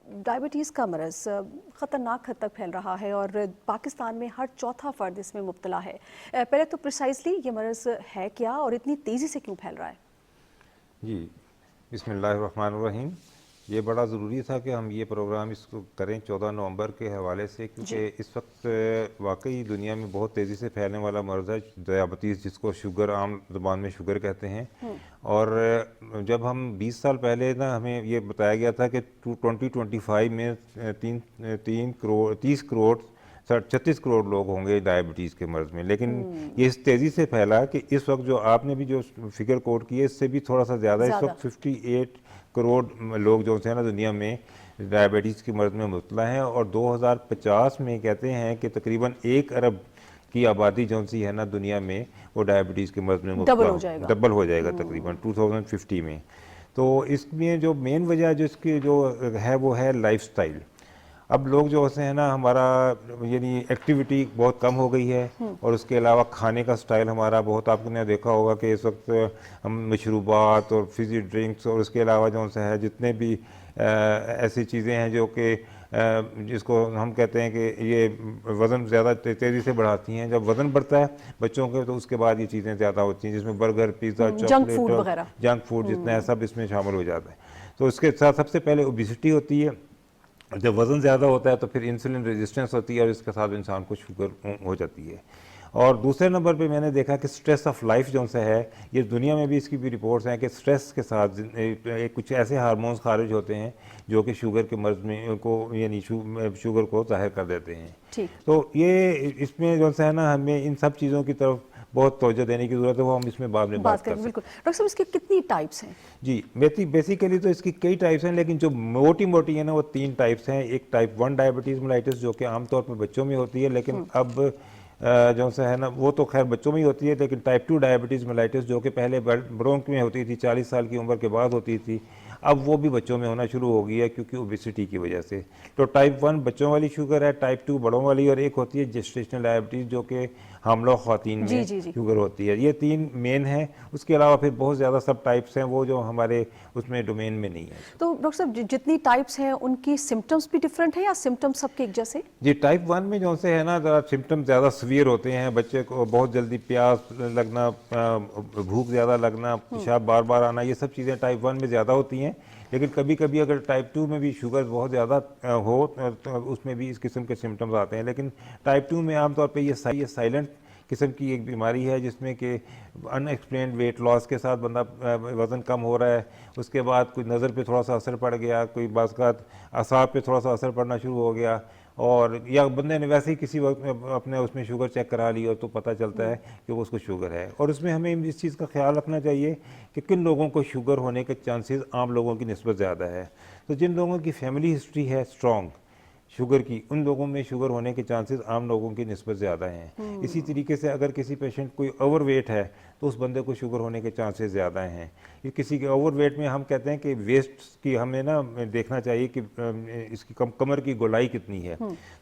Diabetes का मरज़ ख़तरनाक हद तक फैल रहा है और पाकिस्तान में हर चौथा फ़र्द इसमें मुब्तला है। पहले तो प्रिसाइजली ये मरज़ है क्या और इतनी तेज़ी से क्यों फैल रहा है? जी, बिस्मिल्लाहिर्रहमानिर्रहीम। ये बड़ा ज़रूरी था कि हम ये प्रोग्राम इसको करें 14 नवंबर के हवाले से, क्योंकि जी। इस वक्त वाकई दुनिया में बहुत तेज़ी से फैलने वाला मर्ज़ है डायबिटीज़, जिसको शुगर आम ज़ुबान में शुगर कहते हैं। और जब हम 20 साल पहले ना हमें ये बताया गया था कि 2025 में तीन तीन करोड़ 30 करोड़ 36 करोड़ लोग होंगे डायबिटीज़ के मर्ज़ में, लेकिन ये इस तेज़ी से फैला कि इस वक्त जो आपने भी जो फिगर कोट की है इससे भी थोड़ा सा ज़्यादा, इस ज़्यादा। वक्त 58 करोड़ लोग जो हैं ना दुनिया में डायबिटीज़ के मर्ज़ में मुब्तला हैं। और 2050 में कहते हैं कि तकरीबन 1 अरब की आबादी जो सी है ना दुनिया में वो डायबिटीज़ के मर्ज़ में मुब्तला डबल हो जाएगा। डबल हो जाएगा तकरीबन 2050 में। तो इसमें जो मेन वजह जो इसकी जो है वो है लाइफस्टाइल। अब लोग जो होते हैं ना, हमारा यानी एक्टिविटी बहुत कम हो गई है, और उसके अलावा खाने का स्टाइल हमारा बहुत, आपने देखा होगा कि इस वक्त हम मशरूबात और फिजी ड्रिंक्स और उसके अलावा जो है जितने भी ऐसी चीज़ें हैं जो कि जिसको हम कहते हैं कि ये वज़न ज़्यादा तेज़ी से बढ़ाती हैं। जब वज़न बढ़ता है बच्चों के तो उसके बाद ये चीज़ें ज़्यादा होती हैं, जिसमें burger, pizza, junk chocolate food और वगैरह। जंक फूड जितना है सब इसमें शामिल हो जाता है। तो उसके साथ सबसे पहले ओबिसिटी होती है। जब वज़न ज़्यादा होता है तो फिर इंसुलिन रेजिस्टेंस होती है और इसके साथ इंसान को शुगर हो जाती है। और दूसरे नंबर पे मैंने देखा कि स्ट्रेस ऑफ लाइफ जो सा है, ये दुनिया में भी इसकी भी रिपोर्ट्स हैं कि स्ट्रेस के साथ कुछ ऐसे हार्मोन्स खारिज होते हैं जो कि शुगर के मर्ज में को यानी शुगर को ज़ाहिर कर देते हैं। ठीक। तो ये इसमें जो है ना हमें इन सब चीज़ों की तरफ बहुत तवज्जो देने की ज़रूरत है, वो हम इसमें बाद में बात बात कर करेंगे, सकते बिल्कुल। डॉक्टर साहब, इसके कितनी टाइप्स हैं? हैं। जी, बेसिकली तो इसकी कई टाइप्स हैं, लेकिन जो मोटी मोटी है ना वो 3 टाइप्स हैं। एक टाइप 1 डायबिटीज़ मेलाइटिस जो कि आमतौर पर बच्चों में होती है, लेकिन अब जो सा है ना वो तो खैर बच्चों में ही होती है, लेकिन टाइप 2 डायबिटीज़ मेलाइटिस जो कि पहले बड़ों में होती थी, 40 साल की उम्र के बाद होती थी, अब वो भी बच्चों में होना शुरू हो गई है क्योंकि ओबेसिटी की वजह से। तो टाइप 1 बच्चों वाली शुगर है, टाइप 2 बड़ों वाली, और एक होती है जेस्टेशनल डायबिटीज़ जो कि हामला ख़वातीन जी, में जी, जी। शुगर होती है। ये 3 मेन हैं, उसके अलावा फिर बहुत ज़्यादा सब टाइप्स हैं वो जो हमारे उसमें डोमेन में नहीं है। तो डॉक्टर साहब, जितनी टाइप्स हैं उनकी सिम्टम्स भी डिफरेंट हैं या सिम्टम्स सबके एक जैसे? जी, टाइप 1 में जो से है ना ज़रा सिम्टम ज़्यादा सीवियर होते हैं। बच्चे को बहुत जल्दी प्यास लगना, भूख ज़्यादा लगना, पेशाब बार बार आना, ये सब चीज़ें टाइप 1 में ज़्यादा होती हैं। लेकिन कभी कभी अगर टाइप 2 में भी शुगर बहुत ज़्यादा हो तो उसमें भी इस किस्म के सिम्टम्स आते हैं। लेकिन टाइप 2 में आमतौर पर ये साइलेंट किस्म की एक बीमारी है जिसमें कि अनएक्सप्लेन्ड वेट लॉस के साथ बंदा वज़न कम हो रहा है, उसके बाद कोई नज़र पे थोड़ा सा असर पड़ गया, कोई बाज़ असाब पे थोड़ा सा असर पड़ना शुरू हो गया, और या बंदे ने वैसे ही किसी वक्त अपने उसमें शुगर चेक करा ली और तो पता चलता है कि वो उसको शुगर है। और उसमें हमें इस चीज़ का ख्याल रखना चाहिए कि किन लोगों को शुगर होने के चांसेस आम लोगों की निस्बत ज़्यादा है। तो जिन लोगों की फैमिली हिस्ट्री है स्ट्रॉन्ग शुगर की, उन लोगों में शुगर होने के चांसेस आम लोगों की निस्बत ज़्यादा हैं। इसी तरीके से अगर किसी पेशेंट कोई ओवरवेट है तो उस बंदे को शुगर होने के चांसेस ज़्यादा हैं। ये किसी के ओवरवेट में हम कहते हैं कि वेस्ट की हमें ना देखना चाहिए कि इसकी कमर की गोलाई कितनी है।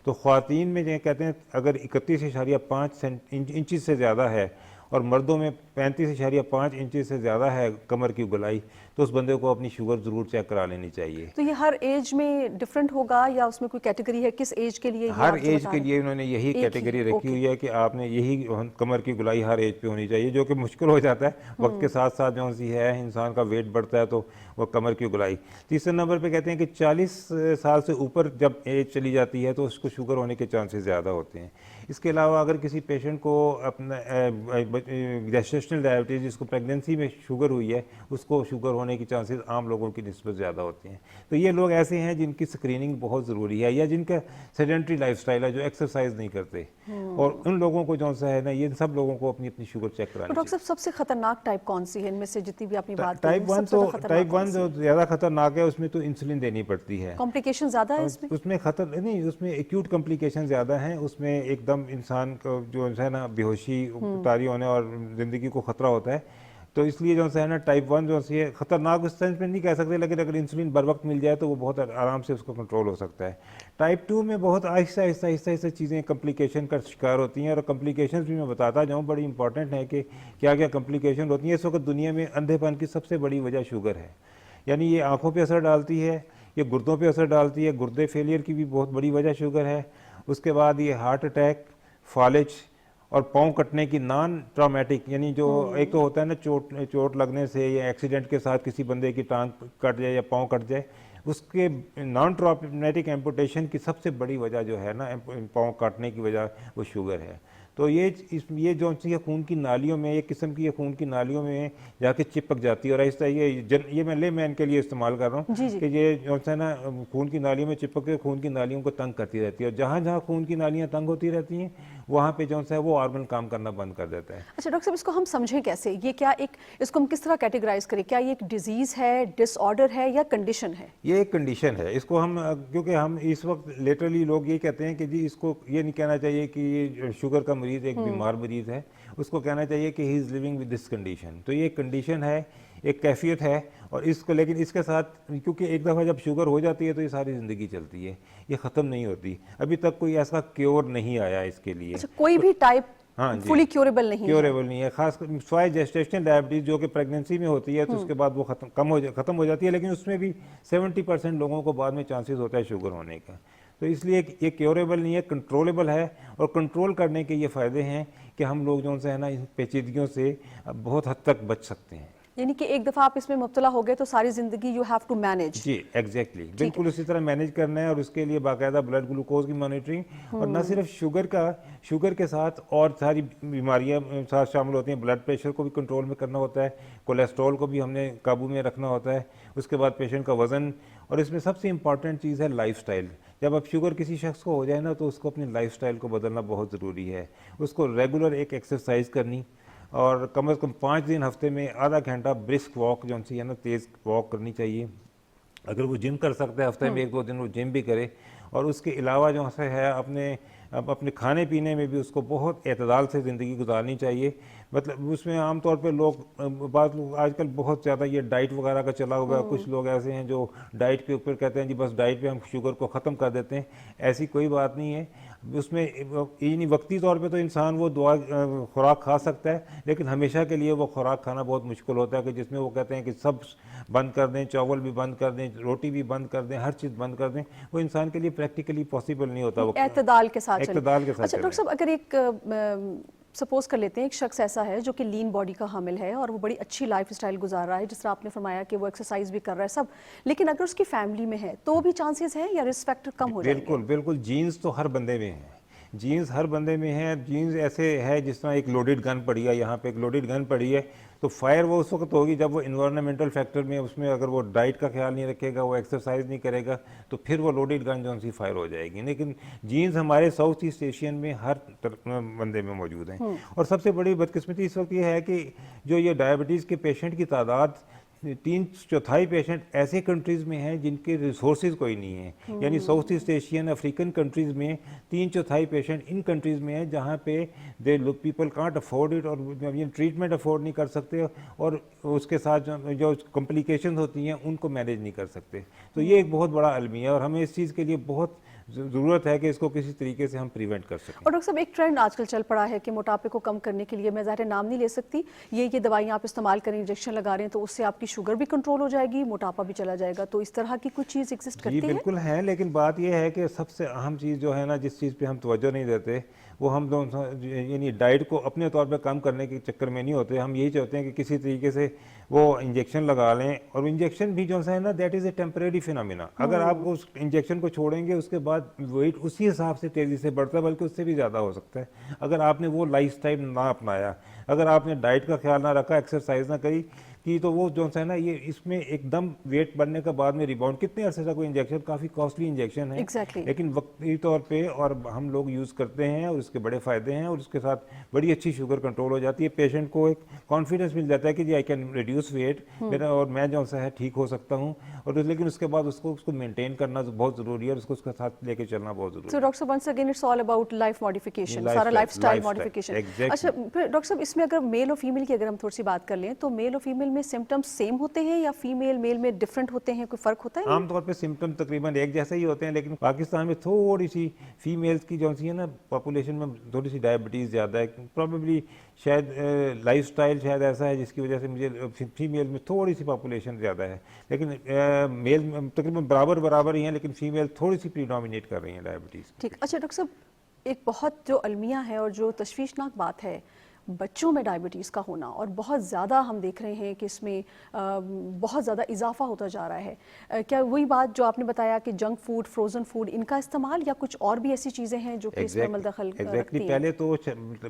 तो ख़वातीन में जो कहते हैं अगर 31.5 इंच से ज़्यादा है और मर्दों में 35.5 इंच से ज़्यादा है कमर की गोलाई, तो उस बंदे को अपनी शुगर ज़रूर चेक करा लेनी चाहिए। तो ये हर एज में डिफरेंट होगा या उसमें कोई कैटेगरी है? किस एज के लिए ये हर आप जो एज बता के रहे लिए उन्होंने यही हैं? एक ही कैटेगरी है, रखी ओके। हुई है कि आपने यही कमर की गोलाई हर एज पे होनी चाहिए, जो कि मुश्किल हो जाता है वक्त के साथ साथ। जो सी है इंसान का वेट बढ़ता है तो वो कमर की गोलाई। तीसरे नंबर पे कहते हैं कि 40 साल से ऊपर जब एज चली जाती है तो उसको शुगर होने के चांसेस ज़्यादा होते हैं। इसके अलावा अगर किसी पेशेंट को अपना जेस्टेशनल डायबिटीज़ जिसको प्रेगनेंसी में शुगर हुई है उसको शुगर होने की चांसेस आम लोगों की निस्बत ज़्यादा होते हैं। तो ये लोग ऐसे हैं जिनकी स्क्रीनिंग बहुत ज़रूरी है, या जिनका सेडेंट्री लाइफस्टाइल है, जो एक्सरसाइज नहीं करते, और उन लोगों को जो सा है ना ये सब लोगों को अपनी अपनी शुगर चेक तो करानी डॉक्टर चाहिए। साहब, सबसे खतरनाक टाइप कौन सी है इनमें से जितनी भी आपने बात करी? टाइप 1 सबसे तो ज्यादा खतरनाक टाइप कौन 1 सी जो है? ज़्यादा खतरनाक है उसमें तो इंसुलिन देनी पड़ती है। कॉम्प्लिकेशन ज्यादा है इसमें? उसमें खतर नहीं, उसमें एक्यूट कॉम्प्लिकेशन ज़्यादा हैं। उसमें एकदम इंसान को जो है ना बेहोशी तारी होने और ज़िंदगी को ख़तरा होता है। तो इसलिए जो है ना टाइप 1 जो है ख़तरनाक उस सेंस में नहीं कह सकते, लेकिन अगर इंसुलिन बर वक्त मिल जाए तो वो बहुत आराम से उसको कंट्रोल हो सकता है। टाइप 2 में बहुत आहिस्ता आहिस्ता आहिस्ता आहिस्ता चीज़ें कॉम्प्लिकेशन का शिकार होती हैं, और कॉम्प्लिकेशन भी मैं बताता जाऊँ बड़ी इंपॉर्टेंट है कि क्या क्या कॉम्प्लिकेशन होती हैं। इस वक्त दुनिया में अंधेपन की सबसे बड़ी वजह शुगर है, यानी ये आँखों पर असर डालती है, ये गुर्दों पे असर डालती है, गुर्दे फेलियर की भी बहुत बड़ी वजह शुगर है। उसके बाद ये हार्ट अटैक, फालिज और पाँव कटने की नॉन ट्रॉमेटिक, यानी जो एक तो होता है ना चोट लगने से या एक्सीडेंट के साथ किसी बंदे की टांग कट जाए या पाँव कट जाए, उसके नॉन ट्रॉमेटिक एम्पुटेशन की सबसे बड़ी वजह जो है ना पाँव काटने की वजह वो शुगर है। तो ये जो सी खून की नालियों में, एक किस्म की ये खून की नालियों में जाके चिपक जाती है और ऐसा ये मैं लेमैन के लिए इस्तेमाल कर रहा हूँ कि ये जो है ना खून की नालियों में चिपक के खून की नालियों को तंग करती रहती है, और जहाँ जहाँ खून की नालियाँ तंग होती रहती हैं वहाँ पे जो है वो ऑर्गन काम करना बंद कर देता है। अच्छा डॉक्टर साहब, इसको हम समझें कैसे? ये क्या इसको हम किस तरह कैटेगराइज करें? क्या ये एक डिजीज है, डिसऑर्डर है या कंडीशन है? ये एक कंडीशन है। इसको हम क्योंकि हम इस वक्त लिटरली लोग ये कहते हैं कि जी इसको ये नहीं कहना चाहिए कि ये शुगर का मरीज़ एक बीमार मरीज़ है, उसको कहना चाहिए कि he is living with this condition. तो ये एक कंडीशन है, एक कैफियत है, और इसको लेकिन इसके साथ क्योंकि एक दफ़ा जब शुगर हो जाती है तो ये सारी ज़िंदगी चलती है, ये ख़त्म नहीं होती। अभी तक कोई ऐसा क्योर नहीं आया इसके लिए। अच्छा, कोई भी टाइप हाँ जी, फुली क्योरेबल नहीं है? क्योरेबल नहीं है, खास स्वाय जेस्टेशनल डायबिटीज़ जो कि प्रेगनेंसी में होती है तो उसके बाद वो ख़त्म हो जाती है, लेकिन उसमें भी 70% लोगों को बाद में चांसेस होता है शुगर होने का। तो इसलिए ये क्योरेबल नहीं है, कंट्रोलेबल है, और कंट्रोल करने के ये फ़ायदे हैं कि हम लोग जो है ना इन पेचीदगियों से बहुत हद तक बच सकते हैं। यानी कि एक दफा आप इसमें मुब्तला हो गए तो सारी जिंदगी यू हैव टू मैनेज। जी एग्जैक्टली, बिल्कुल उसी तरह मैनेज करना है, और उसके लिए बाकायदा ब्लड ग्लूकोज की मॉनिटरिंग, और न सिर्फ शुगर के साथ और सारी बीमारियां साथ शामिल होती हैं। ब्लड प्रेशर को भी कंट्रोल में करना होता है, कोलेस्ट्रॉल को भी हमने काबू में रखना होता है, उसके बाद पेशेंट का वज़न, और इसमें सबसे इम्पॉर्टेंट चीज़ है लाइफस्टाइल। जब अब शुगर किसी शख्स को हो जाए ना तो उसको अपनी लाइफस्टाइल को बदलना बहुत ज़रूरी है। उसको रेगुलर एक एक्सरसाइज करनी, और कम से कम 5 दिन हफ्ते में आधा घंटा ब्रिस्क वॉक जो है ना तेज़ वॉक करनी चाहिए। अगर वो जिम कर सकते हैं हफ्ते में 1-2 दिन वो जिम भी करे, और उसके अलावा जो है अपने खाने पीने में भी उसको बहुत एतदाल से ज़िंदगी गुजारनी चाहिए। मतलब उसमें आमतौर पे बात लोग आजकल बहुत ज़्यादा ये डाइट वगैरह का चला हुआ है। कुछ लोग ऐसे हैं जो डाइट के ऊपर कहते हैं जी बस डाइट पे हम शुगर को ख़त्म कर देते हैं, ऐसी कोई बात नहीं है। उसमें यानी वक्ती तौर पे तो इंसान वो खुराक खा सकता है, लेकिन हमेशा के लिए वो खुराक खाना बहुत मुश्किल होता है कि जिसमें वो कहते हैं कि सब बंद कर दें, चावल भी बंद कर दें, रोटी भी बंद कर दें, हर चीज़ बंद कर दें, वो इंसान के लिए प्रैक्टिकली पॉसिबल नहीं होता। वो एतदाल के साथ अच्छा डॉक्टर साहब, अगर एक सपोज कर लेते हैं एक शख्स ऐसा है जो कि लीन बॉडी का हामिल है और वो बड़ी अच्छी लाइफस्टाइल गुजार रहा है, जिस तरह आपने फरमाया कि वो एक्सरसाइज भी कर रहा है सब, लेकिन अगर उसकी फैमिली में है तो भी चांसेस हैं या रिस्क फैक्टर कम हो जाएंगे? बिल्कुल बिल्कुल, जीन्स तो हर बंदे में है, जीन्स हर बंदे में है। जीन्स ऐसे है जिस तरह एक लोडेड गन पड़ी है, यहाँ पे एक लोडेड गन पड़ी है, तो फायर वो उस वक्त होगी जब वो इन्वायरमेंटल फैक्टर में उसमें अगर वो डाइट का ख्याल नहीं रखेगा, वो एक्सरसाइज नहीं करेगा, तो फिर वो लोडेड गन जो सी फायर हो जाएगी। लेकिन जीन्स हमारे साउथ ईस्ट एशियन में हर बंदे में मौजूद हैं। और सबसे बड़ी बदकिस्मती इस वक्त ये है कि जो ये डायबिटीज़ के पेशेंट की तादाद 3/4 पेशेंट ऐसे कंट्रीज़ में हैं जिनके रिसोर्सेज कोई नहीं है। यानी south east Asian African countries में 3/4 पेशेंट इन कंट्रीज़ में हैं जहाँ पे पीपल कांट अफोर्ड इट, और ये ट्रीटमेंट अफोर्ड नहीं कर सकते, और उसके साथ जो कॉम्प्लिकेशंस होती हैं उनको मैनेज नहीं कर सकते। तो ये एक बहुत बड़ा अलमिया है, और हमें इस चीज़ के लिए बहुत ज़रूरत है कि इसको किसी तरीके से हम प्रिवेंट कर सकें। और डॉक्टर साहब, एक ट्रेंड आजकल चल पड़ा है कि मोटापे को कम करने के लिए, मैं ज़ाहिर नाम नहीं ले सकती, ये दवाइयाँ आप इस्तेमाल करें, इंजेक्शन लगा रहे हैं, तो उससे आपकी शुगर भी कंट्रोल हो जाएगी, मोटापा भी चला जाएगा, तो इस तरह की कुछ चीज़ एग्जिस्ट करती है? जी बिल्कुल है, लेकिन बात यह है कि सबसे अहम चीज़ जो है ना, जिस चीज़ पे हम तवज्जो नहीं देते, वो हम यानी डाइट को अपने तौर पे कम करने के चक्कर में नहीं होते। हम यही चाहते हैं कि किसी तरीके से वो इंजेक्शन लगा लें, और इंजेक्शन भी जो है ना that is a temporary phenomena. अगर आप उस इंजेक्शन को छोड़ेंगे उसके बाद वेट उसी हिसाब से तेज़ी से बढ़ता है, बल्कि उससे भी ज़्यादा हो सकता है अगर आपने वो लाइफस्टाइल ना अपनाया, अगर आपने डाइट का ख्याल ना रखा, एक्सरसाइज ना करी कि, तो वो जो है ना ये इसमें एकदम वेट बढ़ने का बाद में रिबाउंड, कितने अरसे तक कोई इंजेक्शन, काफ़ी कॉस्टली इंजेक्शन है लेकिन वक्ती तौर पे और हम लोग यूज़ करते हैं, और उसके बड़े फ़ायदे हैं, और उसके साथ बड़ी अच्छी शुगर कंट्रोल हो जाती है। पेशेंट को एक कॉन्फिडेंस मिल जाता है कि जी आई कैन रिड्यूस वेट मेरा, और मैं जो है ठीक हो सकता हूँ, और लेकिन उसके बाद उसको मेंटेन करना बहुत ज़रूरी है, और उसको उसके साथ लेके चलना बहुत ज़रूरी है। सो डॉक्टर साहब, once again it's all about life modification, सारा लाइफस्टाइल मॉडिफिकेशन। अच्छा फिर डॉक्टर साहब, इसमें अगर मेल और फीमेल की अगर हम थोड़ी सी बात कर लें तो मेल और फीमेल में सिम्टम्स सेम होते हैं या फीमेल मेल में डिफरेंट होते हैं, कोई फ़र्क होता है? आमतौर पे सिम्टम तकरीबन एक जैसे ही होते हैं, लेकिन पाकिस्तान में थोड़ी सी फीमेल्स की जो सी है ना पॉपुलेशन में थोड़ी सी डायबिटीज़ ज़्यादा है। प्रॉबेबली शायद लाइफस्टाइल शायद ऐसा है जिसकी वजह से मुझे फीमेल में थोड़ी सी पॉपुलेशन ज़्यादा है, लेकिन मेल में तकरीबन बराबर बराबर ही हैं, लेकिन फीमेल थोड़ी सी प्रीडोमिनेट कर रही हैं डायबिटीज़। ठीक। अच्छा डॉक्टर साहब, एक बहुत जो अलमिया है और जो तशवीशनाक बात है बच्चों में डायबिटीज़ का होना, और बहुत ज़्यादा हम देख रहे हैं कि इसमें बहुत ज़्यादा इजाफा होता जा रहा है। क्या वही बात जो आपने बताया कि जंक फूड, फ्रोज़न फूड, इनका इस्तेमाल या कुछ और भी ऐसी चीज़ें हैं जो कि इसमें अमल दखल रखती हैं? पहले तो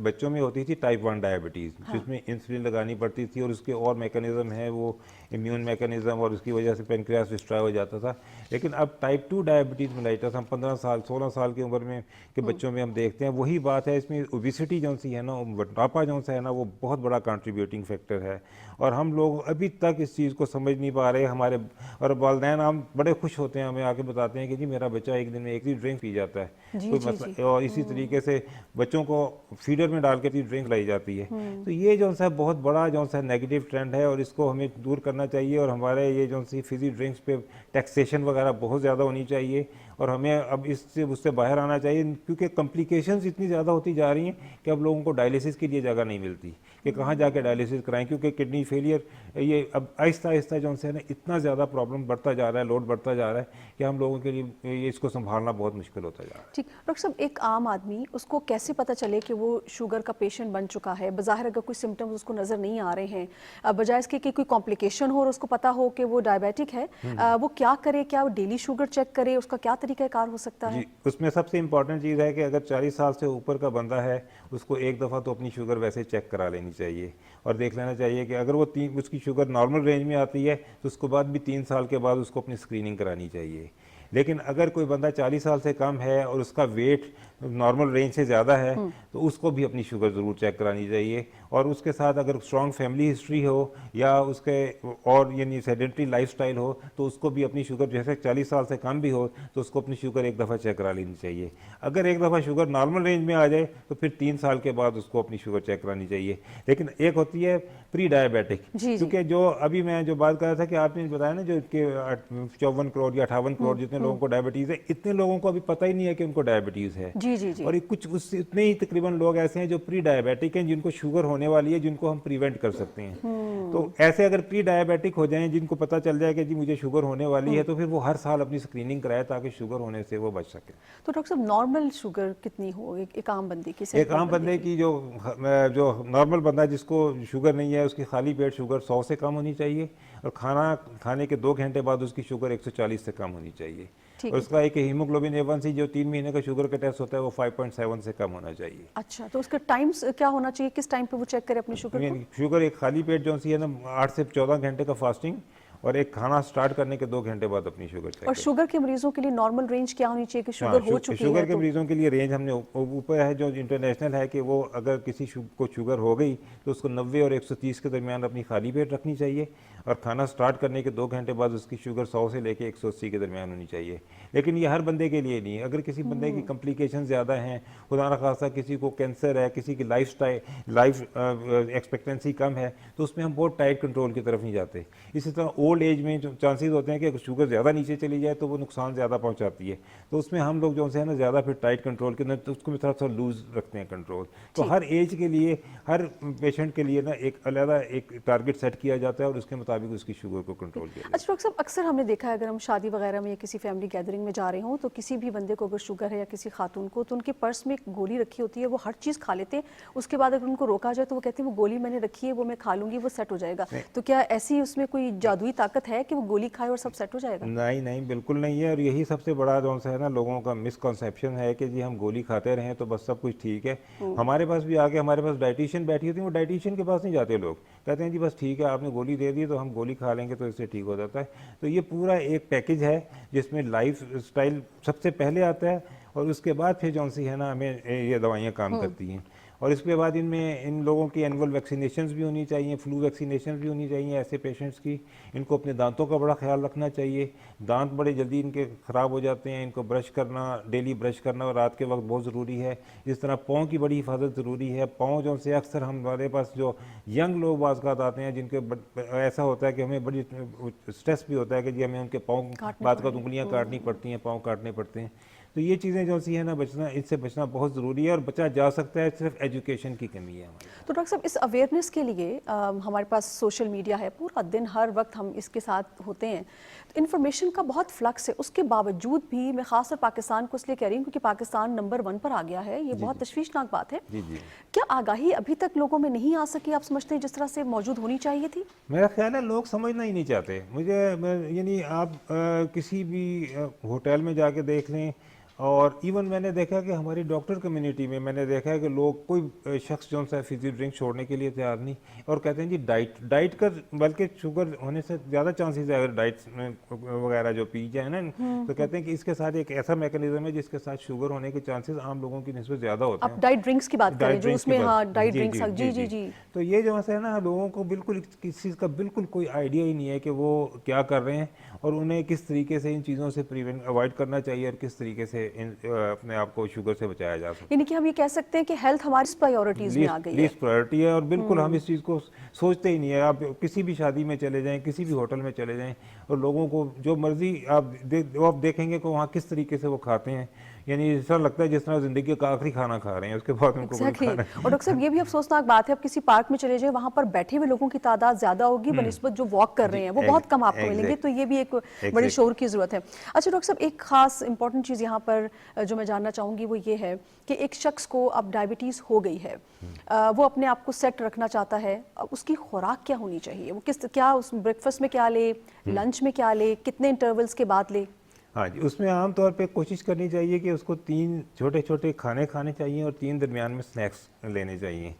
बच्चों में होती थी टाइप 1 डायबिटीज़, जिसमें इंसुलिन लगानी पड़ती थी और उसके और मैकेनिज्म है, वो इम्यून मैकेनिज्म, और उसकी वजह से पेनक्रियास डिस्ट्रॉय हो जाता था। लेकिन अब टाइप 2 डायबिटीज़ मेलाइटस हम 15 साल 16 साल की उम्र में के बच्चों में हम देखते हैं। वही बात है, इसमें ओबेसिटी जो सी है ना, मोटापा जो सा है ना, वो बहुत बड़ा कंट्रीब्यूटिंग फैक्टर है, और हम लोग अभी तक इस चीज़ को समझ नहीं पा रहे। हमारे और वालिदैन हम बड़े खुश होते हैं, हमें आके बताते हैं कि जी मेरा बच्चा एक दिन में एक ही ड्रिंक पी जाता है, कोई मसला। और इसी तरीके से बच्चों को फीडर में डाल के भी ड्रिंक लाई जाती है। तो ये जो सा बहुत बड़ा जो सा नेगेटिव ट्रेंड है, और इसको हमें दूर करना चाहिए। और हमारे ये जो सी फिजी ड्रिंक्स पे टैक्सेशन वगैरह बहुत ज़्यादा होनी चाहिए, और हमें अब इससे उससे बाहर आना चाहिए, क्योंकि कॉम्प्लिकेशंस इतनी ज़्यादा होती जा रही हैं कि अब लोगों को डायलिसिस के लिए जगह नहीं मिलती कि कहाँ जाके डायलिसिस कराएं, क्योंकि किडनी फेलियर ये अब आहिस्ता आहिस्ता जो है ना इतना ज़्यादा प्रॉब्लम बढ़ता जा रहा है, लोड बढ़ता जा रहा है कि हम लोगों के लिए ये इसको संभालना बहुत मुश्किल होता जा रहा है। ठीक। डॉक्टर साहब, एक आम आदमी उसको कैसे पता चले कि वो शुगर का पेशेंट बन चुका है? बज़ाहिर अगर कोई सिम्टम्स उसको नज़र नहीं आ रहे हैं, बजाय इसके कि कोई कॉम्प्लिकेशन हो और उसको पता हो कि वो डायबिटिक है, वो क्या करे? क्या वो डेली शुगर चेक करे? उसका क्या तरीक़ाकार हो सकता है? जी, उसमें सबसे इम्पॉर्टेंट चीज़ है कि अगर 40 साल से ऊपर का बंदा है, उसको एक दफ़ा तो अपनी शुगर वैसे चेक करा लेनी चाहिए, और देख लेना चाहिए कि अगर वो उसकी शुगर नॉर्मल रेंज में आती है तो उसको बाद भी 3 साल के बाद उसको अपनी स्क्रीनिंग करानी चाहिए। लेकिन अगर कोई बंदा 40 साल से कम है और उसका वेट नॉर्मल रेंज से ज़्यादा है, तो उसको भी अपनी शुगर ज़रूर चेक करानी चाहिए। और उसके साथ अगर स्ट्रॉन्ग फैमिली हिस्ट्री हो या उसके और यानी सेडेंटरी लाइफस्टाइल हो, तो उसको भी अपनी शुगर, जैसे 40 साल से कम भी हो तो उसको अपनी शुगर एक दफ़ा चेक करा लेनी चाहिए। अगर एक दफ़ा शुगर नॉर्मल रेंज में आ जाए तो फिर 3 साल के बाद उसको अपनी शुगर चेक करानी चाहिए। लेकिन एक होती है प्री डायबिटिक, क्योंकि जो अभी मैं जो बात कर रहा था कि आपने बताया ना जो कि 54 करोड़ या 58 करोड़ जितने लोगों को डायबिटीज़ है, इतने लोगों को अभी पता ही नहीं है कि उनको डायबिटीज़ है। और कुछ उससे उतने ही तकरीबन लोग ऐसे हैं जो प्री डायबिटिक हैं, जिनको शुगर होने वाली है, जिनको हम प्रिवेंट कर सकते हैं। तो ऐसे अगर प्री डायबिटिक हो जाएं, जिनको पता चल जाए कि जी मुझे शुगर होने वाली है, तो फिर वो हर साल अपनी स्क्रीनिंग कराए ताकि शुगर होने से वो बच सके। तो डॉक्टर साहब, नॉर्मल शुगर कितनी हो एक आम बंदे की? एक आम बंदे की जो नॉर्मल बंदा जिसको शुगर नहीं है, उसकी खाली पेट शुगर 100 से कम होनी चाहिए, और खाना खाने के 2 घंटे बाद उसकी शुगर 140 से कम होनी चाहिए। और उसका एक हीमोग्लोबिन A1C जो 3 महीने का शुगर का टेस्ट होता है वो 5.7 से कम होना चाहिए। अच्छा, तो उसका टाइम क्या होना चाहिए? किस टाइम पे वो चेक करे अपनी शुगर को? शुगर एक खाली पेट जो सी है ना 8 से 14 घंटे का फास्टिंग, और एक खाना स्टार्ट करने के 2 घंटे बाद अपनी शुगर चेक। और शुगर के मरीजों के लिए नॉर्मल रेंज क्या होनी चाहिए कि शुगर हो चुकी है? शुगर के मरीजों के लिए रेंज हमने ऊपर है जो इंटरनेशनल है कि वो अगर किसी को शुगर हो गई तो उसको 90 और 130 के दरमियान अपनी खाली पेट रखनी चाहिए, और खाना स्टार्ट करने के 2 घंटे बाद उसकी शुगर 100 से लेके 180 के दरमियान होनी चाहिए। लेकिन ये हर बंदे के लिए नहीं है। अगर किसी बंदे की कॉम्प्लिकेशन ज़्यादा हैं, खुदा न खासा किसी को कैंसर है, किसी की लाइफ एक्सपेक्टेंसी कम है, तो उसमें हम बहुत टाइट कंट्रोल की तरफ नहीं जाते। इसी तरह ओल्ड एज में जो चांसेस होते हैं कि शुगर ज़्यादा नीचे चली जाए तो वो नुकसान ज़्यादा पहुंचाती है, तो उसमें हम लोग जो है ना ज़्यादा फिर टाइट कंट्रोल के अंदर तो उसको भी थोड़ा सा लूज रखते हैं कंट्रोल। तो हर एज के लिए, हर पेशेंट के लिए ना एक अलग एक टारगेट सेट किया जाता है, और उसके मुताबिक उसकी शुगर को कंट्रोल किया जाता है। अच्छा डॉक्टर साहब, अक्सर हमने देखा है अगर हम शादी वगैरह में या किसी फैमिली गैदरिंग में जा रहे हों, तो किसी भी बंदे को अगर शुगर है या किसी खातून को, तो उनके पर्स में एक गोली रखी होती है, वो हर चीज़ खा लेते हैं। उसके बाद अगर उनको रोका जाए तो वो कहते हैं वो गोली मैंने रखी है, वो मैं खा लूँगी, वो सेट हो जाएगा। तो क्या ऐसी उसमें कोई जादुई ताकत है कि वो गोली खाए और सब सेट हो जाएगा? नहीं नहीं, बिल्कुल नहीं है। और यही सबसे बड़ा जो है ना लोगों का मिसकॉन्सेप्शन है कि जी हम गोली खाते रहें तो बस सब कुछ ठीक है। हमारे पास भी आके हमारे पास डाइटिशियन बैठी होती है, वो डाइटिशियन के पास नहीं जाते लोग, कहते हैं जी बस ठीक है आपने गोली दे दी तो हम गोली खा लेंगे तो इससे ठीक हो जाता है। तो ये पूरा एक पैकेज है जिसमें लाइफ स्टाइल सबसे पहले आता है, और उसके बाद फिर जो सी है ना हमें ये दवाइयाँ काम करती हैं। और इसके बाद इनमें इन लोगों की एनुअल वैक्सीनेशंस भी होनी चाहिए, फ्लू वैक्सीनेशन भी होनी चाहिए ऐसे पेशेंट्स की। इनको अपने दांतों का बड़ा ख्याल रखना चाहिए, दांत बड़े जल्दी इनके ख़राब हो जाते हैं, इनको ब्रश करना, डेली ब्रश करना और रात के वक्त बहुत ज़रूरी है। इस तरह पाँव की बड़ी हिफाजत ज़रूरी है। पाँव जो से अक्सर हमारे पास जो यंग लोग बाज़ आते हैं जिनके ऐसा होता है कि हमें बड़ी स्ट्रेस भी होता है कि जी हमें उनके पाँव बात का उंगलियाँ काटनी पड़ती हैं, पाँव काटने पड़ते हैं। तो ये चीज़ें जो सी है ना बचना, इससे बचना बहुत ज़रूरी है और बचा जा सकता है, सिर्फ एजुकेशन की कमी है हमारी। तो डॉक्टर साहब, इस अवेयरनेस के लिए हमारे पास सोशल मीडिया है, पूरा दिन हर वक्त हम इसके साथ होते हैं, तो इन्फॉर्मेशन का बहुत फ्लक्स है। उसके बावजूद भी मैं खासकर पाकिस्तान को इसलिए कह रही हूँ क्योंकि पाकिस्तान नंबर 1 पर आ गया है, ये बहुत तशवीशनाक बात है। जी जी। क्या आगाही अभी तक लोगों में नहीं आ सकी, आप समझते हैं, जिस तरह से मौजूद होनी चाहिए थी? मेरा ख्याल है लोग समझना ही नहीं चाहते। यानी आप किसी भी होटल में जाके देख लें, और इवन मैंने देखा कि हमारी डॉक्टर कम्युनिटी में मैंने देखा है कि लोग, कोई शख्स जो सा फिजी ड्रिंक छोड़ने के लिए तैयार नहीं, और कहते हैं जी डाइट का, बल्कि शुगर होने से ज़्यादा चांसेस है अगर डाइट वगैरह जो पी जाए ना, तो कहते हैं कि इसके साथ एक ऐसा मैकेनिज्म है जिसके साथ शुगर होने के चांसेस आम लोगों की निस्बत ज़्यादा होते हैं। आप डाइट ड्रिंक्स की बात करें, जो उसमें, हाँ, डाइट ड्रिंक्स, जी जी जी। तो ये जो है ना, लोगों को बिल्कुल किस चीज़ का बिल्कुल कोई आइडिया ही नहीं है कि वो क्या कर रहे हैं और उन्हें किस तरीके से इन चीज़ों से अवॉइड करना चाहिए और किस तरीके से अपने आप को शुगर से बचाया जा सकता है। यानी कि हम ये कह सकते हैं कि हेल्थ हमारी प्रायोरिटीज में आ गई है, लीस्ट प्रायोरिटी है, और बिल्कुल हम इस चीज़ को सोचते ही नहीं है। आप किसी भी शादी में चले जाएं, किसी भी होटल में चले जाएं, और लोगों को जो मर्जी आप देखेंगे कि वहाँ किस तरीके से वो खाते हैं, यानी ऐसा लगता है जिस तरह ज़िंदगी का आखिरी खाना खा रहे हैं, उसके बाद उनको कोई खाना और डॉक्टर साहब, ये भी अफसोसनाक बात है, अब किसी पार्क में चले जाए, वहाँ पर बैठे हुए लोगों की तादाद ज्यादा होगी बनिस्बत जो वॉक कर रहे हैं, वो बहुत कम आपको मिलेंगे। तो ये भी एक बड़ी शोर की जरूरत है। अच्छा डॉक्टर साहब, एक खास इंपॉर्टेंट चीज़ यहाँ पर जो मैं जानना चाहूँगी वो ये है कि एक शख्स को अब डायबिटीज़ हो गई है, वो अपने आप को सेट रखना चाहता है, उसकी खुराक क्या होनी चाहिए? वो क्या उस ब्रेकफास्ट में क्या ले, लंच में क्या ले, कितने इंटरवल्स के बाद ले? हाँ जी, उसमें आम तौर पे कोशिश करनी चाहिए कि उसको 3 छोटे छोटे खाने खाने चाहिए और 3 दरमियान में स्नैक्स लेने चाहिए।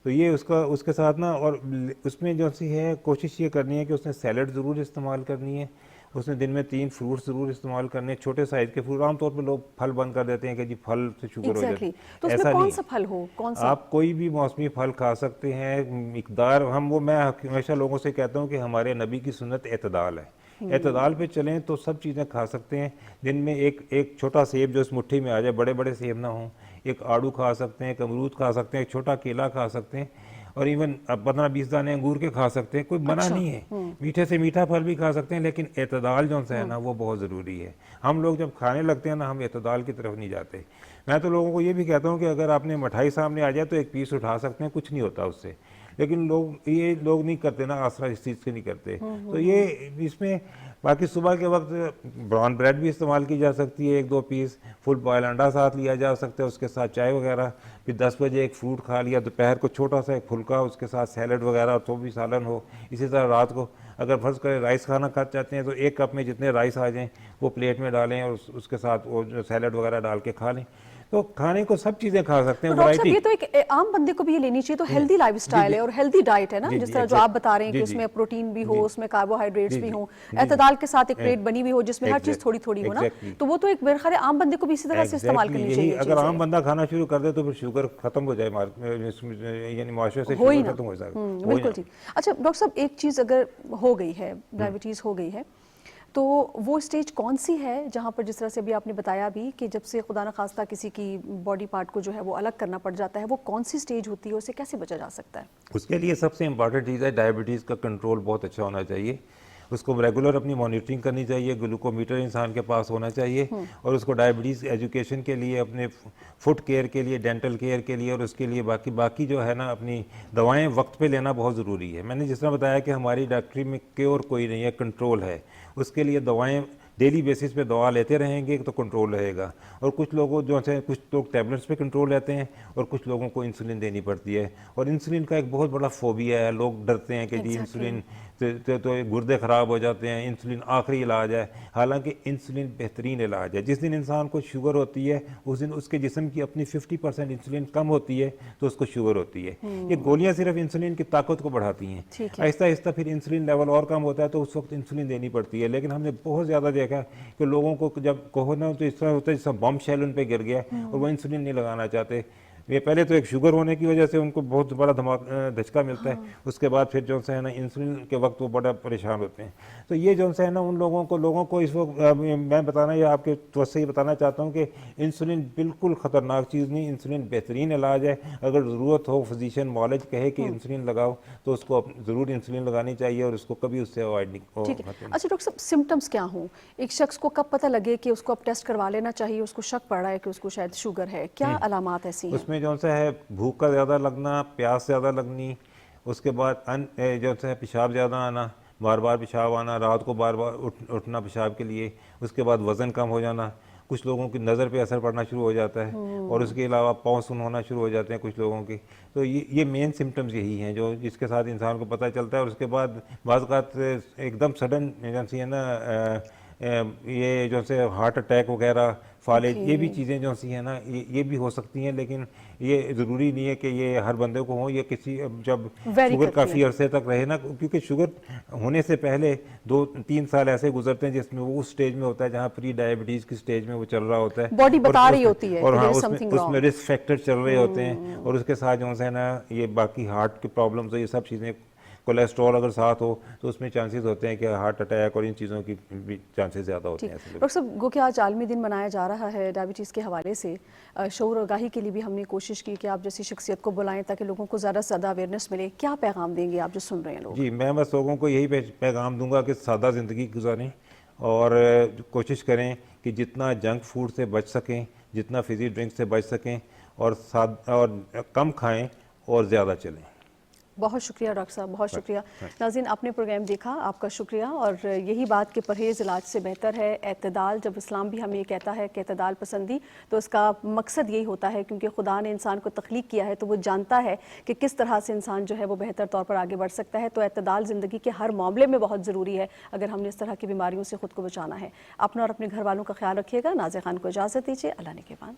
तो ये उसके साथ ना, और उसमें जो सी है कोशिश ये करनी है कि उसने सैलड ज़रूर इस्तेमाल करनी है, उसने दिन में 3 फ्रूट्स ज़रूर इस्तेमाल करने हैं, छोटे साइज़ के फ्रूट। आमतौर पर लोग फल बंद कर देते हैं कि जी फल से शुगर हो जाती है। तो उसमें कौन सा फल हो, कौन सा? आप कोई भी मौसमी फल खा सकते हैं, मिकदार मैं हमेशा लोगों से कहता हूँ कि हमारे नबी की सुन्नत एतदाल है, एतदाल पे चलें तो सब चीज़ें खा सकते हैं। दिन में एक छोटा सेब जो इस मुट्ठी में आ जाए, बड़े बड़े सेब ना हों, एक आड़ू खा सकते हैं, एक अमरूद खा सकते हैं, एक छोटा केला खा सकते हैं, और इवन 15-20 दाने अंगूर के खा सकते हैं, कोई मना नहीं है। मीठे से मीठा फल भी खा सकते हैं, लेकिन एतदाल जो है ना वो बहुत ज़रूरी है। हम लोग जब खाने लगते हैं ना, हम एतदाल की तरफ नहीं जाते। मैं तो लोगों को ये भी कहता हूँ कि अगर आपने मिठाई सामने आ जाए तो एक पीस उठा सकते हैं, कुछ नहीं होता उससे, लेकिन लोग नहीं करते ना, आसरा इस चीज़ के नहीं करते। तो ये इसमें बाकी सुबह के वक्त ब्राउन ब्रेड भी इस्तेमाल की जा सकती है, 1-2 पीस, फुल बॉयल अंडा साथ लिया जा सकता है, उसके साथ चाय वगैरह। फिर 10 बजे एक फ्रूट खा लिया, दोपहर को छोटा सा एक फुल्का, उसके साथ सैलड वगैरह, तो भी सालन हो। इसी तरह रात को अगर फर्ज करें राइस खाना खा चाहते हैं तो 1 कप में जितने राइस आ जाएँ वो प्लेट में डालें और उसके साथ वो जो सैलड वगैरह डाल के खा लें। तो खाने को सब चीज़ें खा सकते हैं, तो डॉक्टर साहब, वैरायटी। ये तो एक आम बंदे को भी ये लेनी चाहिए, तो हेल्दी लाइफस्टाइल है और हेल्दी डाइट है ना, जिस तरह जो आप बता रहे हैं कि उसमें प्रोटीन भी हो, उसमें कार्बोहाइड्रेट्स भी हो, एतदाल के साथ एक प्लेट बनी हुई हो जिसमें हर चीज़ थोड़ी थोड़ी हो ना, तो वो तो एक मेरे ख्याल है आम बंदे को भी इसी तरह से इस्तेमाल करनी चाहिए। अगर आम बंदा खाना शुरू कर दे तो फिर शुगर खत्म हो जाए, यानी मुआशरे से हो ही शुगर ना। खत्म हो जाएगा। बिल्कुल ठीक। अच्छा डॉक्टर साहब, एक चीज़ अगर हो गई है, डायबिटीज़ हो गई है, तो वो स्टेज कौन सी है जहाँ पर, जिस तरह से अभी आपने बताया भी कि जब से खुदा न खास्ता किसी की बॉडी पार्ट को जो है वो अलग करना पड़ जाता है, वो कौन सी स्टेज होती है, उससे कैसे बचा जा सकता है? उसके लिए सबसे इम्पॉर्टेंट चीज़ है डायबिटीज़ का कंट्रोल बहुत अच्छा होना चाहिए। उसको रेगुलर अपनी मॉनिटरिंग करनी चाहिए, ग्लूकोमीटर इंसान के पास होना चाहिए, और उसको डायबिटीज़ एजुकेशन के लिए, अपने फुट केयर के लिए, डेंटल केयर के लिए, और उसके लिए बाकी जो है ना अपनी दवाएं वक्त पे लेना बहुत ज़रूरी है। मैंने जिस तरह बताया कि हमारी डॉक्टरी में क्योर कोई नहीं है, कंट्रोल है। उसके लिए दवाएं डेली बेसिस पे दवा लेते रहेंगे तो कंट्रोल रहेगा। और कुछ लोगों जो है, कुछ लोग टैबलेट्स पे कंट्रोल रहते हैं और कुछ लोगों को इंसुलिन देनी पड़ती है। और इंसुलिन का एक बहुत बड़ा फोबिया है, लोग डरते हैं कि जी इंसुलिन तो गुर्दे ख़राब हो जाते हैं, इंसुलिन आखिरी इलाज है। हालांकि इंसुलिन बेहतरीन इलाज है। जिस दिन इंसान को शुगर होती है उस दिन उसके जिस्म की अपनी 50% इंसुलिन कम होती है तो उसको शुगर होती है। ये गोलियां सिर्फ इंसुलिन की ताकत को बढ़ाती हैं, आहिस्ता आहिस्ता फिर इंसुलिन लेवल और कम होता है तो उस वक्त इंसुलिन देनी पड़ती है। लेकिन हमने बहुत ज़्यादा देखा है कि लोगों को जब कहो ना तो इस तरह होता है जैसा बम शेल उन पर गिर गया और वो इंसुलिन नहीं लगाना चाहते। ये पहले तो एक शुगर होने की वजह से उनको बहुत बड़ा धचका मिलता है, उसके बाद फिर जो है ना इंसुलिन के वक्त वो बड़ा परेशान होते हैं। तो ये जो है ना उन लोगों को इस वक्त मैं बताना या आपके तो से ही बताना चाहता हूँ कि इंसुलिन बिल्कुल ख़तरनाक चीज़ नहीं, इंसुलिन बेहतरीन इलाज है। अगर ज़रूरत हो, फिजिशियन मॉलेज कहे कि इंसुलिन लगाओ तो उसको ज़रूर इंसुलिन लगानी चाहिए और उसको कभी उससे अवॉइड नहीं ठीक है। अच्छा डॉक्टर साहब, सिम्टम्स क्या हों? एक शख्स को कब पता लगे कि उसको अब टेस्ट करवा लेना चाहिए, उसको शक पड़ रहा है कि उसको शायद शुगर है, क्या अलामात ऐसी हैं? उसमें जो सा है भूख का ज़्यादा लगना, प्यास ज़्यादा लगनी, उसके बाद जो है पेशाब ज़्यादा आना, बार बार पेशाब आना, रात को बार बार उठना पेशाब के लिए, उसके बाद वज़न कम हो जाना, कुछ लोगों की नज़र पे असर पड़ना शुरू हो जाता है और उसके अलावा पाँव सुन होना शुरू हो जाते हैं कुछ लोगों के। तो ये मेन सिम्टम्स यही हैं जो जिसके साथ इंसान को पता चलता है। और उसके बाद बाज़ औक़ात एकदम सडन जैसी है ना ये जो से हार्ट अटैक वगैरह, फालिज, ये भी चीज़ें जो सी हैं ना ये भी हो सकती हैं, लेकिन ये ज़रूरी नहीं है कि ये हर बंदे को हो। ये किसी जब Vary शुगर करती काफ़ी है। अरसे तक रहे ना, क्योंकि शुगर होने से पहले 2-3 साल ऐसे गुजरते हैं जिसमें वो उस स्टेज में होता है जहाँ प्री डायबिटीज़ की स्टेज में वो चल रहा होता है बॉडी और बता रही उसमें होती है और कि हाँ देयर इज उसमें समथिंग उसमें रॉन्ग। रिस्क फैक्टर चल रहे होते हैं और उसके साथ जो है ना ये बाकी हार्ट की प्रॉब्लम्स, ये सब चीज़ें, कोलेस्ट्रॉल अगर साथ हो तो उसमें चांसेस होते हैं कि हार्ट अटैक और इन चीज़ों की भी चांसेस ज़्यादा होते ठीक। हैं ऐसे लोग। डॉक्टर साहब, गो कि आज आलमी दिन मनाया जा रहा है डायबिटीज़ के हवाले से, शऊर आगाही के लिए भी हमने कोशिश की कि आप जैसी शख्सियत को बुलाएं ताकि लोगों को ज़्यादा से ज़्यादा अवेयरनेस मिले। क्या पैगाम देंगे आप जो सुन रहे हैं लोग? जी, मैं बस लोगों को यही पैगाम दूंगा कि सादा ज़िंदगी गुजारें और कोशिश करें कि जितना जंक फूड से बच सकें, जितना फिज़ी ड्रिंक से बच सकें और कम खाएं और ज़्यादा चलें। बहुत शुक्रिया डॉक्टर साहब, बहुत शुक्रिया। नाज़रीन, आपने प्रोग्राम देखा, आपका शुक्रिया। और यही बात कि परहेज़ इलाज से बेहतर है, एतदाल। जब इस्लाम भी हमें ये कहता है कि एतदाल पसंदी, तो इसका मकसद यही होता है क्योंकि खुदा ने इंसान को तख्लीक किया है तो वो जानता है कि किस तरह से इंसान जो है वो बेहतर तौर पर आगे बढ़ सकता है। तो एतदाल ज़िंदगी के हर मामले में बहुत ज़रूरी है अगर हमने इस तरह की बीमारियों से ख़ुद को बचाना है। अपना और अपने घर वालों का ख्याल रखिएगा। नाज़िर खान को इजाज़त दीजिए। अल्लाह ने के बाद।